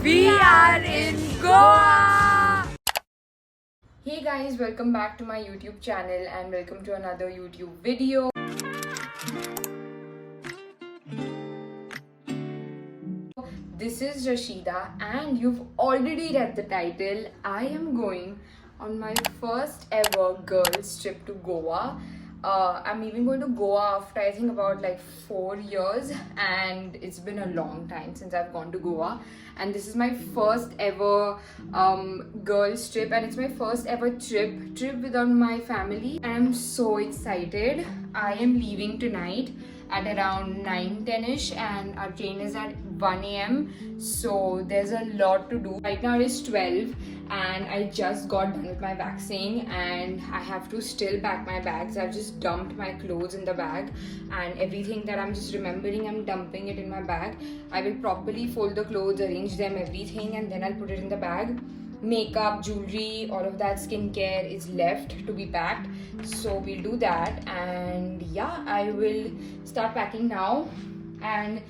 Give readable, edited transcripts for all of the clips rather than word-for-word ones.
We are in Goa! Hey guys, welcome back to my YouTube channel and welcome to another YouTube video. This is Rashida and you've already read the title. I am going on my first ever girls trip to Goa. I'm even going to Goa after I think about like 4 years, and it's been a long time since I've gone to Goa, and this is my first ever girls trip, and it's my first ever trip without my family. I'm so excited. I am leaving tonight at around 9-10ish and our train is at 1 a.m. so there's a lot to do. Right now it is 12 and I just got done with my vaccine and I have to still pack my bags. I've just dumped my clothes in the bag and everything that I'm just remembering, I'm dumping it in my bag. I will properly fold the clothes, arrange them, everything, and then I'll put it in the bag. Makeup, jewelry, all of that, skincare is left to be packed, so we'll do that. And yeah, I will start packing now, and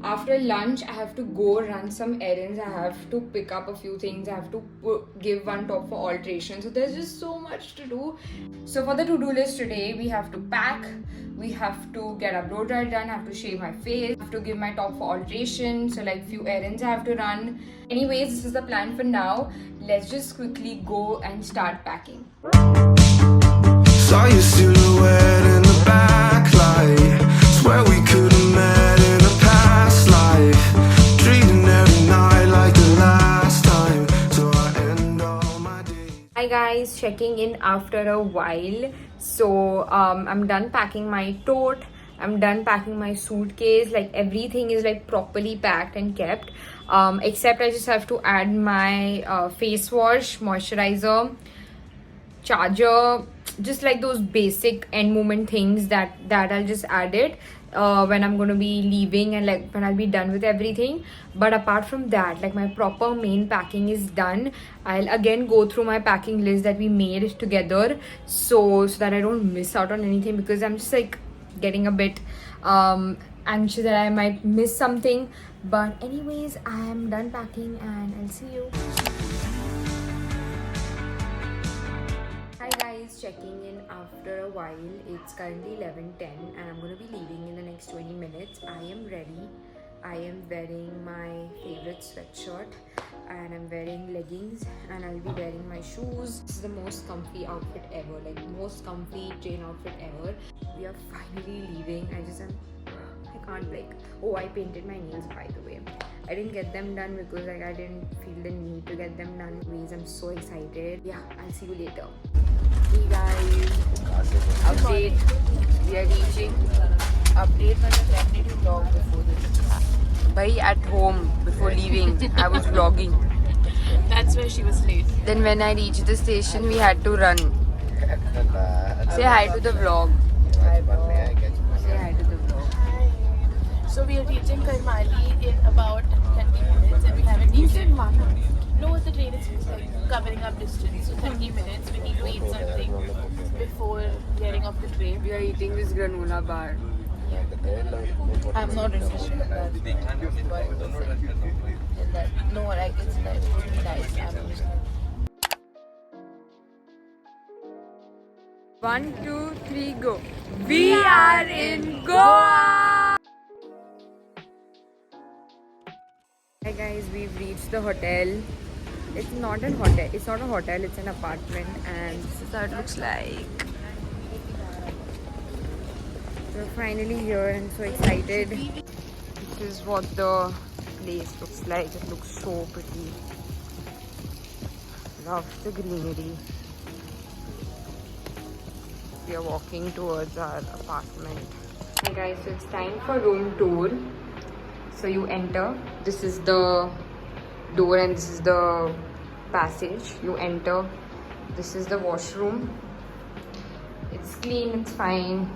after lunch I have to go run some errands. I have to pick up a few things. I have to give one top for alteration, so there's just so much to do. So for the to-do list today, we have to pack, we have to get a blow dry done, I have to shave my face, I have to give my top for alteration, so like few errands I have to run. Anyways, this is the plan for now. Let's just quickly go and start packing. Saw your silhouette in the backlight. Swear we could have met in a past life. Treating every night like the last time. So I end all my days. Hi guys, checking in after a while. So I'm done packing my tote. I'm done packing my suitcase. Like everything is like properly packed and kept. Except I just have to add my face wash, moisturizer, charger, just like those basic end moment things that I'll just add it when I'm going to be leaving and like when I'll be done with everything. But apart from that, like my proper main packing is done. I'll again go through my packing list that we made together so that I don't miss out on anything, because I'm just like getting a bit anxious that I might miss something. But anyways, I am done packing and I'll see you. Hi guys, checking in after a while. It's currently 11:10 and I'm going to be leaving in the next 20 minutes. I am ready. I am wearing my favorite sweatshirt and I'm wearing leggings and I'll be wearing my shoes. This is the most comfy outfit ever, like most comfy train outfit ever. We are finally leaving. I can't like, oh, I painted my nails by the way. I didn't get them done because like I didn't feel the need to get them done. Anyways, I'm so excited. Yeah, I'll see you later. Hey guys, update. We are reaching. Update on the when did you vlog before this? Bhai, at home before leaving, I was vlogging. That's where she was late. Then when I reached the station, we had to run. Say hi to the vlog. Say hi to the vlog. So we are reaching Karmali in about 30 minutes and we haven't eaten. No, the train is like covering up distance. So 30 minutes, we need to eat something before getting off the train. We are eating this granola bar. I'm not interested in that. No, like it's like really nice. 1, 2, 3, go. We are in Goa! Hi guys, we've reached the hotel. It's not a hotel, it's an apartment, and this is how it looks like. We're finally here and so excited. This is what the place looks like. It looks so pretty. Love the greenery. We are walking towards our apartment. Hi guys, so it's time for room tour. So you enter. This is the door and this is the passage. You enter. This is the washroom. It's clean, it's fine,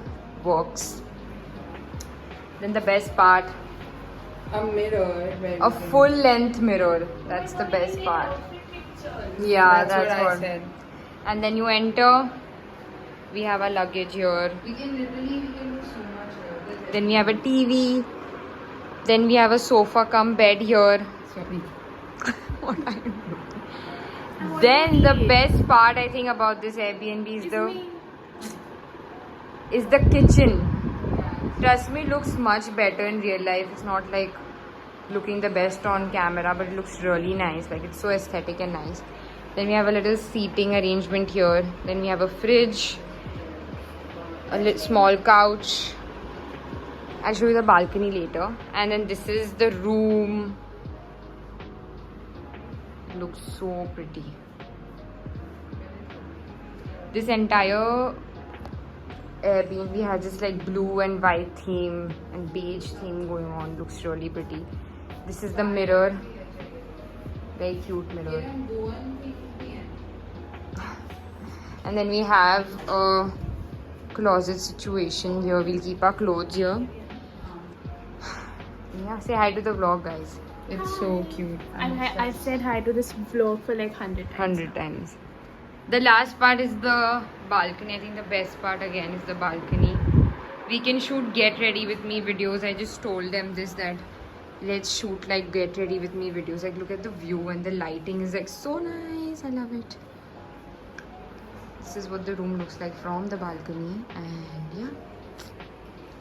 works. Then the best part, A mirror. a full length mirror. That's the best part. Yeah, that's what I said. And then you enter. We have our luggage here. We can do so much here. Then we have a TV. Then we have a sofa cum bed here. What are you doing? Then the best part I think about this Airbnb is the kitchen. Trust me, looks much better in real life. It's not like looking the best on camera, but it looks really nice. Like it's so aesthetic and nice. Then we have a little seating arrangement here. Then we have a fridge, a small couch. I'll show you the balcony later. And then this is the room. Looks so pretty. This entire Airbnb has this like blue and white theme and beige theme going on. Looks really pretty. This is the mirror. Very cute mirror. And then we have a closet situation here. We'll keep our clothes here. Yeah, say hi to the vlog, guys. It's so cute. I've said hi to this vlog for like 100 times. 100 times. The last part is the balcony. I think the best part again is the balcony. We can shoot get ready with me videos. I just told them this, that let's shoot like get ready with me videos. Like look at the view and the lighting is like so nice. I love it. This is what the room looks like from the balcony, and yeah,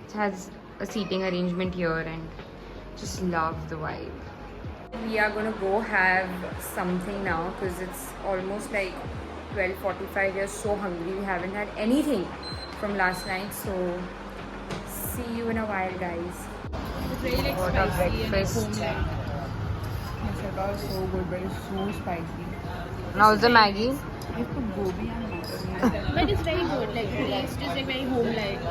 it has a seating arrangement here and just love the vibe. We are gonna go have something now because it's almost like 12:45. We are so hungry. We haven't had anything from last night, so see you in a while, guys. It's very like What a spicy and like breakfast. home-like. Masala is so good, but it's so spicy. How's the Maggie? I put gobi and mutton. But it's very good. Like taste is like very home-like.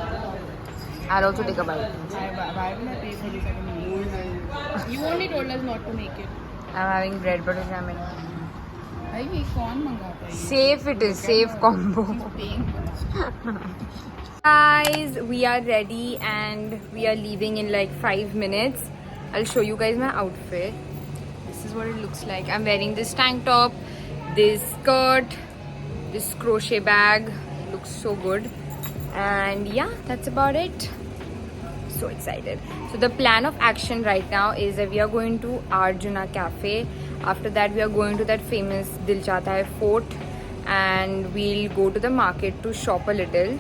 I'll also take a bite. Why will I pay for this? I can use You only told us not to make it. I'm having bread butter jam. भाई ये कौन मंगाता है? Safe it is, safe combo. Guys, we are ready and we are leaving in like 5 minutes. I'll show you guys my outfit. This is what it looks like. I'm wearing this tank top, this skirt, this crochet bag. Looks so good. And yeah, that's about it. So excited. So the plan of action right now is that we are going to Arjuna Cafe. After that we are going to that famous Dil Chahta Hai fort, and we'll go to the market to shop a little.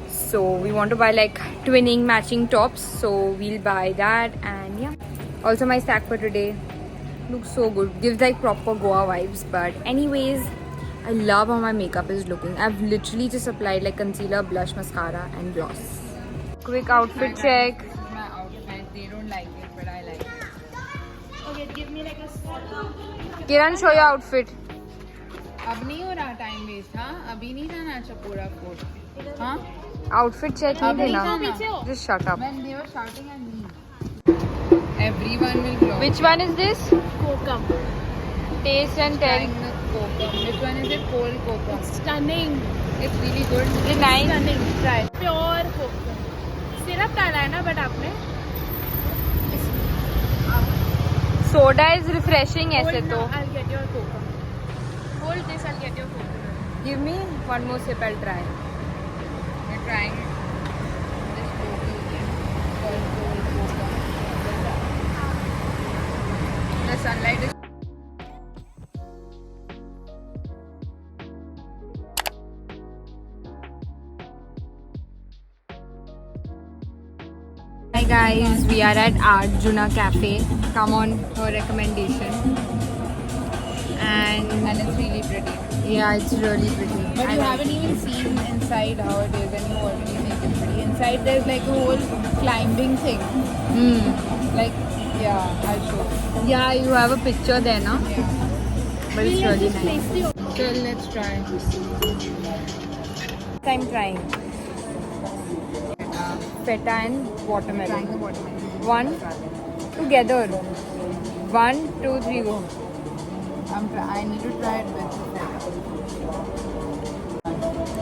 So we want to buy like twinning matching tops, so we'll buy that. And yeah, also my stack for today looks so good, gives like proper Goa vibes. But anyways, I love how my makeup is looking. I've literally just applied like concealer, blush, mascara and gloss. Quick outfit check. This is my outfit. They don't like it, but I like it. Okay, give me like a Kiran, show your outfit. अब नहीं हो रहा time waste. हाँ अभी नहीं जाना Chapora fort. हाँ Outfit check नहीं देना. पीछे हो. Just shut up. when they were shouting at me. Everyone will vlog. Which one is this? kokum. Taste and tell. Trying the kokum. Which one is it? Cold kokum. Stunning. It's really good. Is it nice? Stunning. Try. Pure kokum. Syrup डाला है ना but आपने Soda is refreshing ऐसे तो. I'll get your kokum. Hold this, I'll get your kokum. Give me one more sip, I'll try. We're trying this local thing called cold kokum. The sunlight is. Hi guys, we are at Arjuna Cafe. Come on, her recommendation. And And it's really pretty. yeah, it's really pretty. But I you like haven't even seen inside how it is, and you already make it pretty. Inside there's like a whole climbing thing. Like, yeah, I'll show. Yeah, you have a picture there, no? Yeah. But it's really nice. So let's try. I'm trying. Feta and watermelon. Trying the watermelon. One together. 1, 2, 3, go. I need to try it with the feta.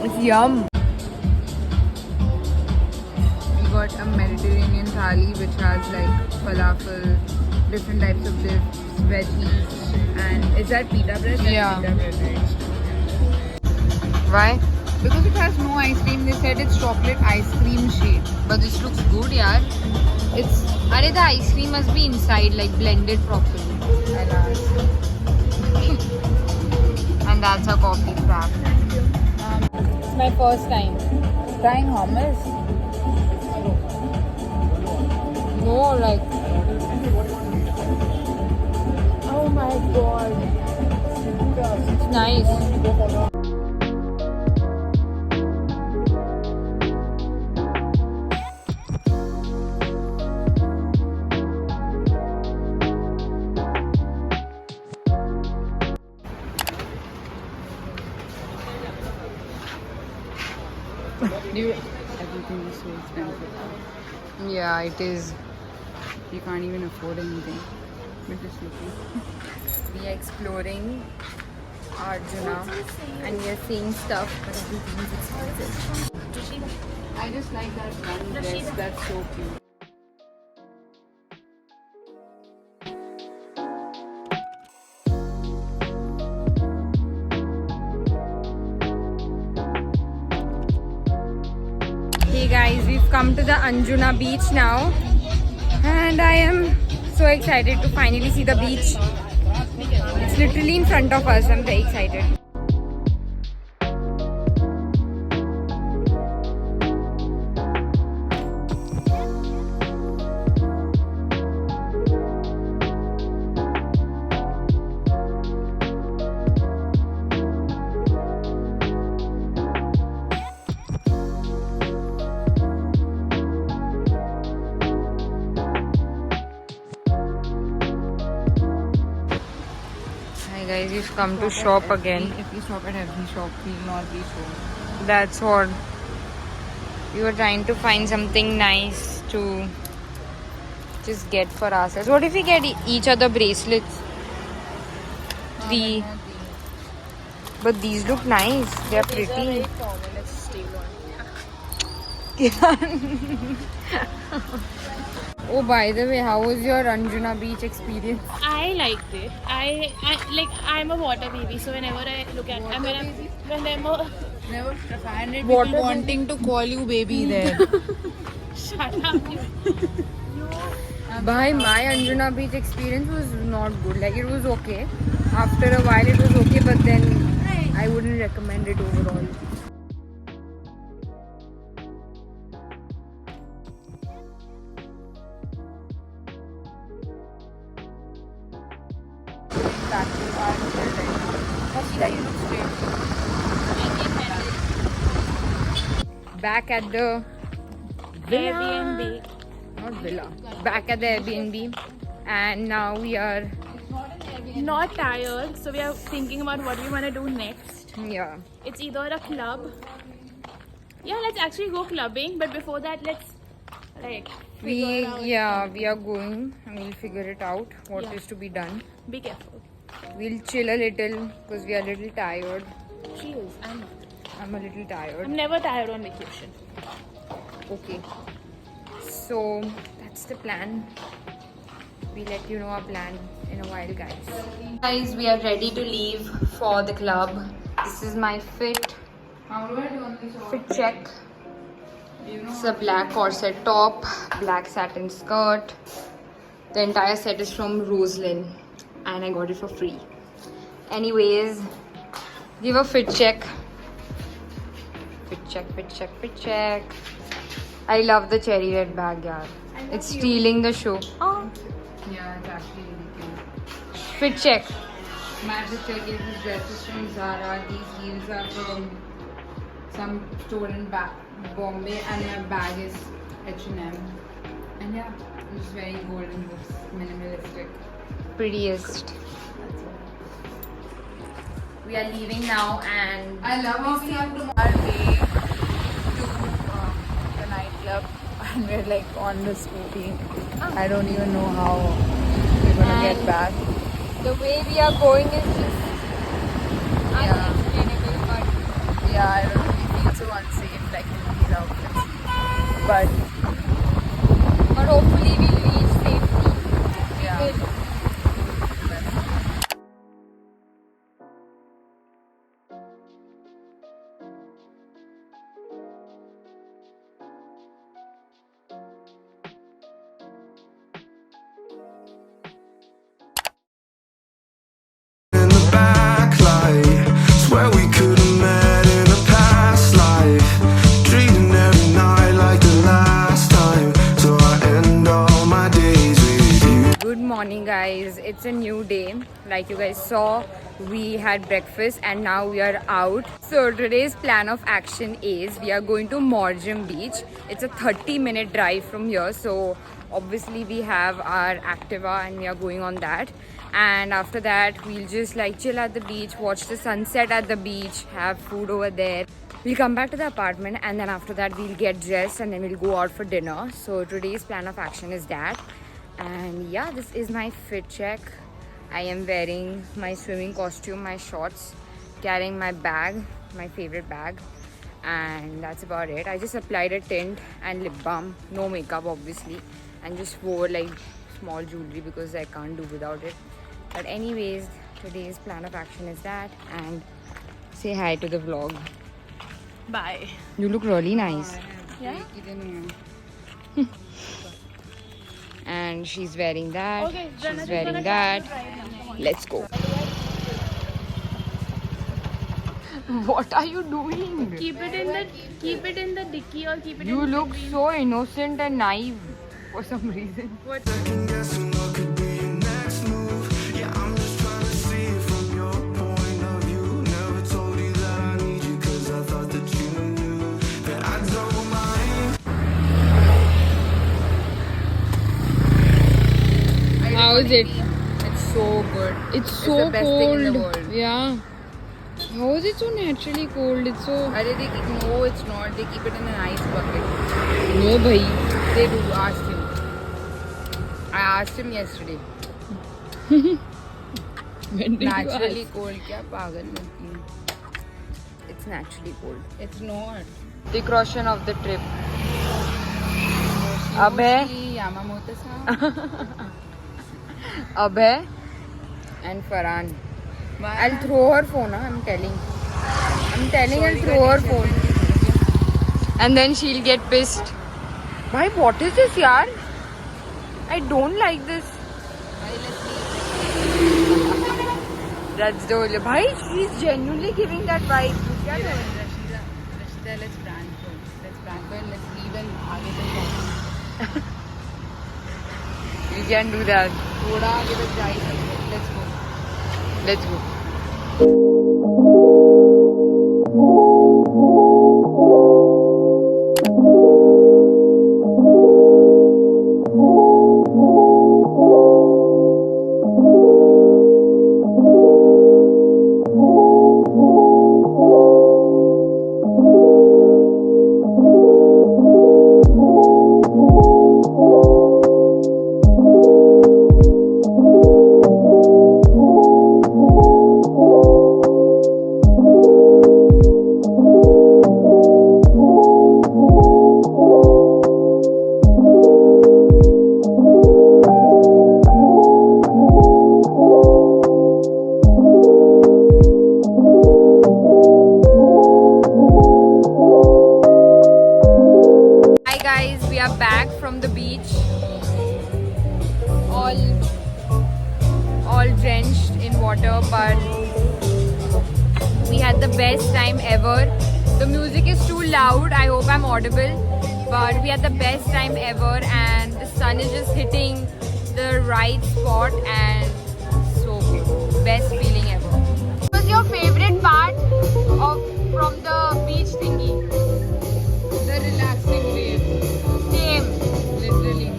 It's yum. We got a Mediterranean thali which has like falafel, different types of dips, veggies, and is that pita bread? That's Yeah. pita bread, right? Why? Because it has no ice cream, they said it's chocolate ice cream shade. But this looks good, yaar. It's Are the ice cream must be inside, like blended properly. I'll ask. And that's a coffee frap. It's my first time trying hummus. No, like Oh my god. it's nice. Everything is so expensive. Yeah, it is. You can't even afford anything. We're just looking. We are exploring Arjuna and we are seeing stuff, but everything is expensive. I just like that one dress. That's so cute. Hey guys, we've come to the Anjuna beach now, and I am so excited to finally see the beach. It's literally in front of us. I'm very excited. Hi guys, we've come to shop again. If we stop at every shop, we'll not be so. That's what we were trying to find something nice to just get for ourselves. What if we get each other bracelets? Three. But these look nice. They're These are pretty. very common. Let's stay on. Oh, by the way, how was your Anjuna beach experience? I liked it. I'm a water baby, so whenever I look at whenever Never find it Water people wanting to call you baby there. shut up you. By my Anjuna beach experience was not good. Like, it was okay. After a while it was okay, but then I wouldn't recommend it overall. Back at the Airbnb. not villa. Back at the Airbnb, and now we are Not tired, so we are thinking about what we want to do next. yeah. It's either a club. Yeah, let's actually go clubbing, but before that, let's like We are going and we'll figure it out what is Yeah. to be done. be careful. We'll chill a little because we are a little tired. She is. I'm not. I'm a little tired. I'm never tired on vacation. Okay. So that's the plan. We'll let you know our plan in a while, guys. Guys, we are ready to leave for the club. This is my fit check. It's a black corset top, black satin skirt. The entire set is from Roselyn and I got it for free. Anyways, give a fit check. Fit check. I love the cherry red bag, yeah. It's stealing the show. Yeah, it's actually really cute. Fit check. Magic check is this dress is from Zara. These heels are from some store in Bombay, and my bag is H&M. And yeah, it's very golden, looks minimalistic. Prettiest. We are leaving now and I love how we have to our way to the nightclub, and we're like on the scooty. I don't even know how we're gonna get And- back. the way we are going is just Yeah. unexplainable, but Yeah, I don't know. We feel so unsafe, like in these outfits. but hopefully we'll reach safely. Yeah. We'll- in the time. Like you guys saw, we had breakfast and now we are out. So today's plan of action is we are going to Morjam Beach. It's a 30-minute drive from here. So obviously we have our Activa and we are going on that. And after that, we'll just like chill at the beach, watch the sunset at the beach, have food over there. We'll come back to the apartment and then after that we'll get dressed and then we'll go out for dinner. So today's plan of action is that. And yeah, this is my fit check. I am wearing my swimming costume, my shorts, carrying my bag, my favorite bag, and that's about it. I just applied a tint and lip balm, no makeup obviously, and just wore like small jewelry because I can't do without it. But anyways, today's plan of action is that. And say hi to the vlog. Bye. You look really nice. Yeah? And she's wearing that. Okay, She's wearing that. Let's go. What are you doing? Keep it in the dicky or keep it You in look so innocent and naive for some reason. Second guessing what could be your next move. Yeah, I'm just trying to see it from your point of view. Never told you that I need you 'cause I thought that you knew that I don't mind. How is it? It's so good. It's so the best cold. thing in the world. Yeah. How is it so naturally cold? It's so. No, it's not. They keep it in an ice bucket. No, bhai. They do. Ask him. I asked him yesterday. When did you Naturally ask? cold. क्या पागल लड़की है. It's naturally cold. It's not. The caution of the trip. Abhay, Yamamoto-san. Abhay, and Farhan. I'll throw her phone. I'm telling. I'll throw her phone. And then she'll get pissed. Bhai, what is this, yaar? I don't like this. That's the only. Bhai, she's genuinely giving that vibe. क्या कर रही है? Rashida, let's prank her. Let's leave and आगे तक जाओ. You can do that. थोड़ा आगे तक जा ही सकते हैं. Let's go. Let's go. Hi guys, we are back from the beach. All drenched in water, but we had the best time ever. The music is too loud. I hope I'm audible, but we had the best time ever, and the sun is just hitting the right spot, and so good. Best feeling ever. What was your favorite part from the beach thingy? The relaxing wave. Same. Literally.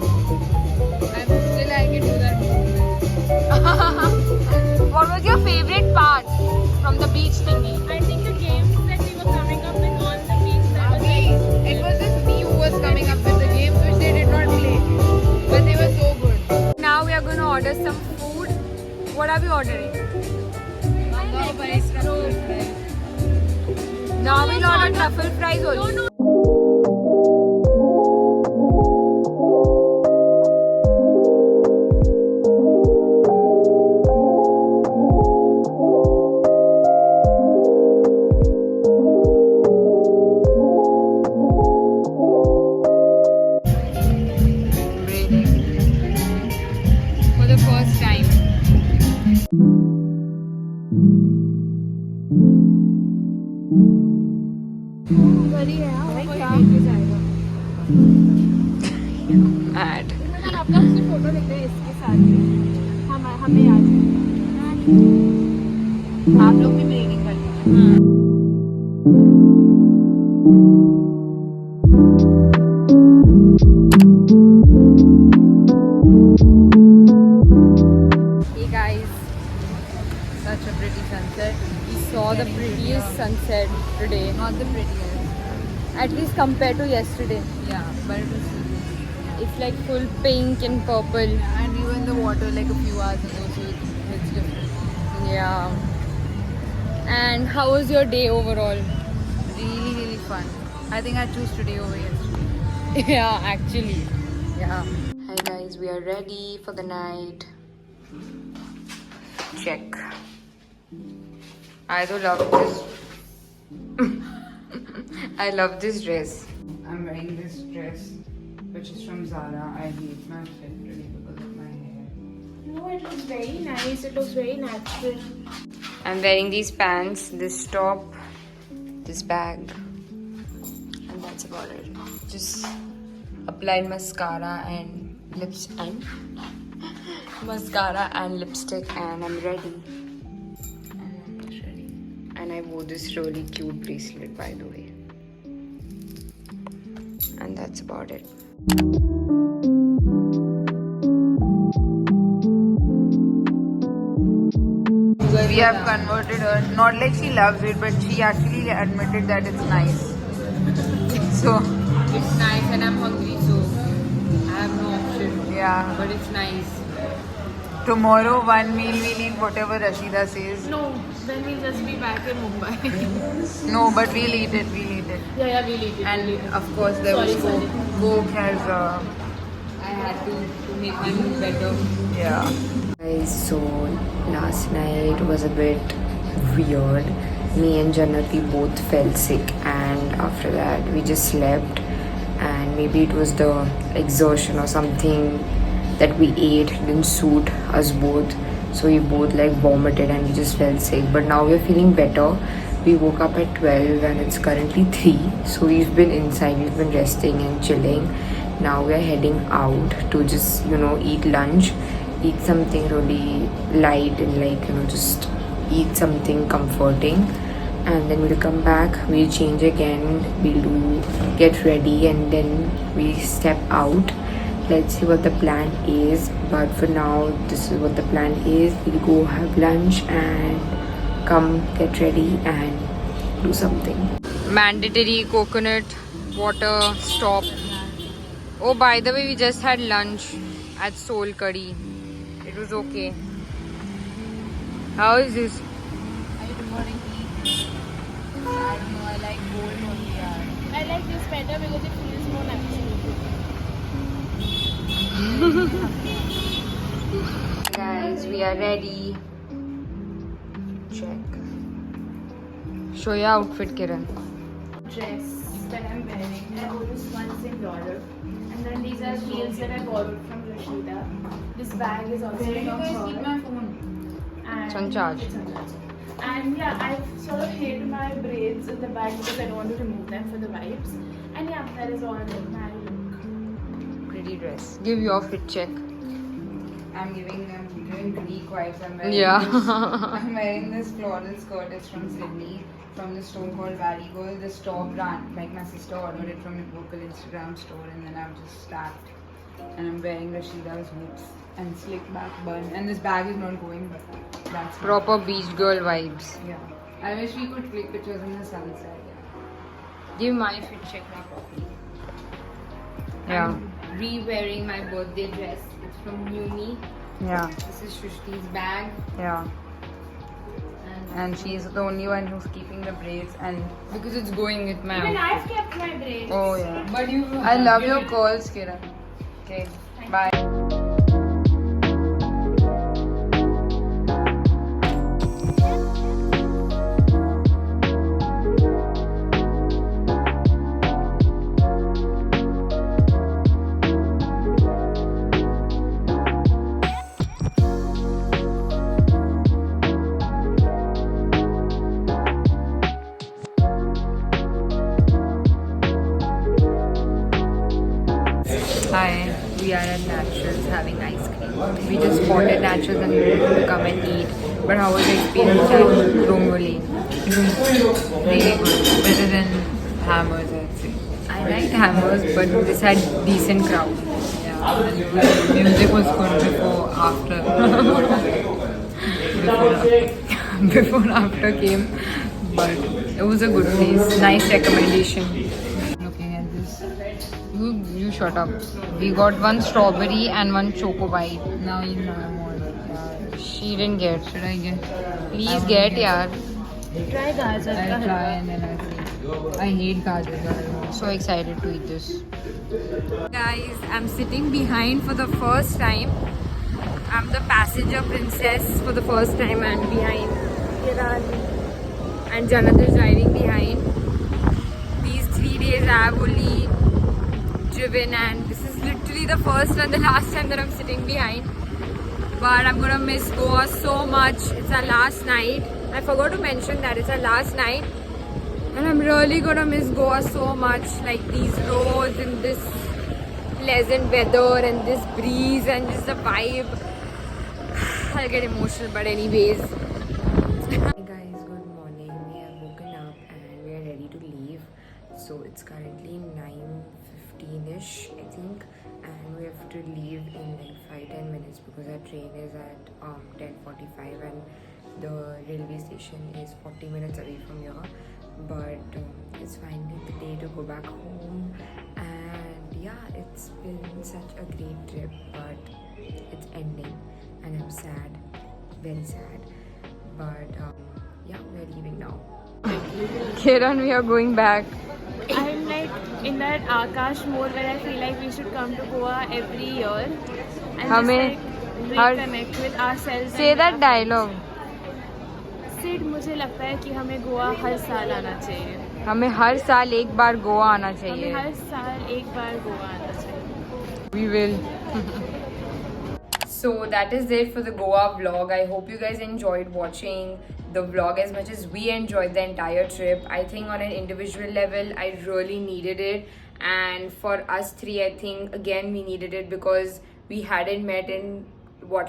I'm still I can do that movement. What was your favorite part from the beach thingy? I think the games that we were coming up with on the beach that was like, It was just me who was coming up with the games which they did not play. But they were so good. Now we are going to order some food. What are we ordering? Now we'll order truffle fries also. For the first time. Mad. आपका उससे photo लेते हैं इसके साथ ही हमें आज आप लोग भी ब्रेडिंग कर लीजिए। Hey guys, such a pretty sunset. We saw the prettiest sunset today. Not the prettiest. At least compared to yesterday. Yeah, but it was It's like full pink and purple. and we were in the water like a few hours ago, so it's different. Yeah. And how was your day overall? Really, really fun. I think I choose today over yesterday. Yeah, actually. Yeah. Hi guys, we are ready for the night. Check. I do love this. I love this dress. I'm wearing this dress, which is from Zara. I hate my fit today because of my hair. No, it looks very nice. It looks very natural. I'm wearing these pants, this top, this bag, and that's about it. Just applied mascara and lips and mascara and lipstick, and I'm ready. And I'm just ready. And I wore this really cute bracelet, by the way. And that's about it. We have converted her. Not like she loves it, but she actually admitted that it's nice. So, It's nice, and I'm hungry, so I have no option. yeah. But it's nice. Tomorrow, one meal we'll eat whatever Rashida says. No, then we'll just be back in Mumbai. No, but we'll eat it. We'll eat it. yeah, we'll eat it. And of course, there Sorry, was sorry. Coke has I had to make my mood better. yeah. Guys, so last night was a bit weird. Me and Jannat, we both felt sick, and after that we just slept, and maybe it was the exertion or something that we ate didn't suit us both, so we both like vomited and we just felt sick. But now we're feeling better. We woke up at 12 and it's currently 3, so we've been inside, we've been resting and chilling. Now we're heading out to just eat lunch, eat something really light, and just eat something comforting, and then we'll come back, we'll change again, get ready, and then we step out. Let's see what the plan is, but for now this is what the plan is. We'll go have lunch and come get ready and do something. Mandatory coconut water stop. Oh, by the way, we just had lunch at Soul Curry. It was okay. How is this? I don't want to eat. I know I like gold only. Yeah. I like this better because it feels more natural. Guys, we are ready. Check. Show your outfit, Kiran. Dress that I'm wearing. I bought this once in Europe. And then these are heels that I borrowed from Rashida. This bag is also from her. my phone? And It's on charge. It's on charge. And yeah, I've sort of hid my braids in the bag because I don't want to remove them for the vibes. And yeah, that is all my look. Pretty dress. Give your fit check. I'm giving Greek vibes. I'm wearing this floral skirt. It's from Sydney, from the store called Valley Girl. The store brand, like my sister ordered it from a local Instagram store, and then I've just stacked. And I'm wearing Rashida's hoops and slick back bun. And this bag is not going, but that's Proper beach girl vibes. Yeah. I wish we could click pictures in the sunset. Yeah. Give my fit check now properly. Yeah. I'm re-wearing my birthday dress. It's from Yumi. Yeah. This is Shrishti's bag. Yeah. And she's the only one who's keeping the braids, and Because it's going with my Even outfit. I've kept my braids. Oh yeah. but I love your curls, Kiran. Okay, bye. Hi. We are spotted naturals and wanted to come and eat. But how was the experience at Rongoli? It was really good, better than Hammers, I'd say. I liked Hammers, but this had decent crowd. Yeah, and the music was good before, after. Before and after came, but it was a good place. Nice recommendation. Looking at this, you shut up. We got one strawberry and one choco bite. Now you know more. She didn't get. Should I get? Please get, yaar. Try gajar. I'll try and then I'll see. I hate gajar. I'm so excited to eat this. Guys, I'm sitting behind for the first time. I'm the passenger princess for the first time and behind. And Janat is riding behind. These 3 days I have only driven, and this is literally the first and the last time that I'm sitting behind. But I'm gonna miss Goa so much. It's our last night. I forgot to mention that it's our last night, and I'm really gonna miss Goa so much. Like these roads and this pleasant weather and this breeze and just the vibe. I'll get emotional, but anyways. Hey guys, good morning. We have woken up and we are ready to leave. So it's currently 9:15ish, I think, and we have to leave in like 5-10 minutes because our train is at 10:45 and the railway station is 40 minutes away from here. But it's finally the day to go back home, and yeah, it's been such a great trip, but it's ending and I'm sad, very sad. But yeah, we're leaving now. Kiran, we are going back. I'm like in that Akash mode where I feel like we should come to Goa every year and Hame- just like reconnect with ourselves. Say and that our- dialogue. Sid मुझे लगता है कि हमें गोवा हर साल आना चाहिए. हमें हर साल एक बार गोवा आना हमें चाहिए. हर साल एक बार गोवा आना चाहिए. We will. So that is it for the Goa vlog. I hope you guys enjoyed watching the vlog as much as we enjoyed the entire trip. I think on an individual level, I really needed it. And for us three, I think again we needed it because we hadn't met in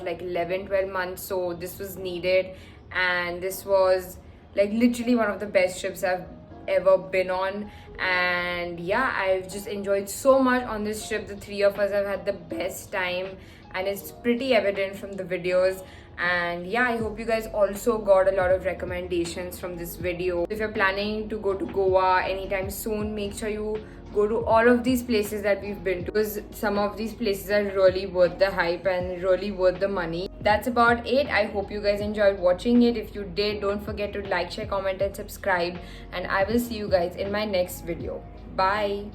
like 11-12 months. So this was needed. And this was like literally one of the best trips I've ever been on. And yeah, I've just enjoyed so much on this trip. The three of us have had the best time, and it's pretty evident from the videos. And yeah, I hope you guys also got a lot of recommendations from this video. If you're planning to go to Goa anytime soon, make sure you go to all of these places that we've been to, because some of these places are really worth the hype and really worth the money. That's about it. I hope you guys enjoyed watching it. If you did, don't forget to like, share, comment and subscribe, and I will see you guys in my next video. Bye.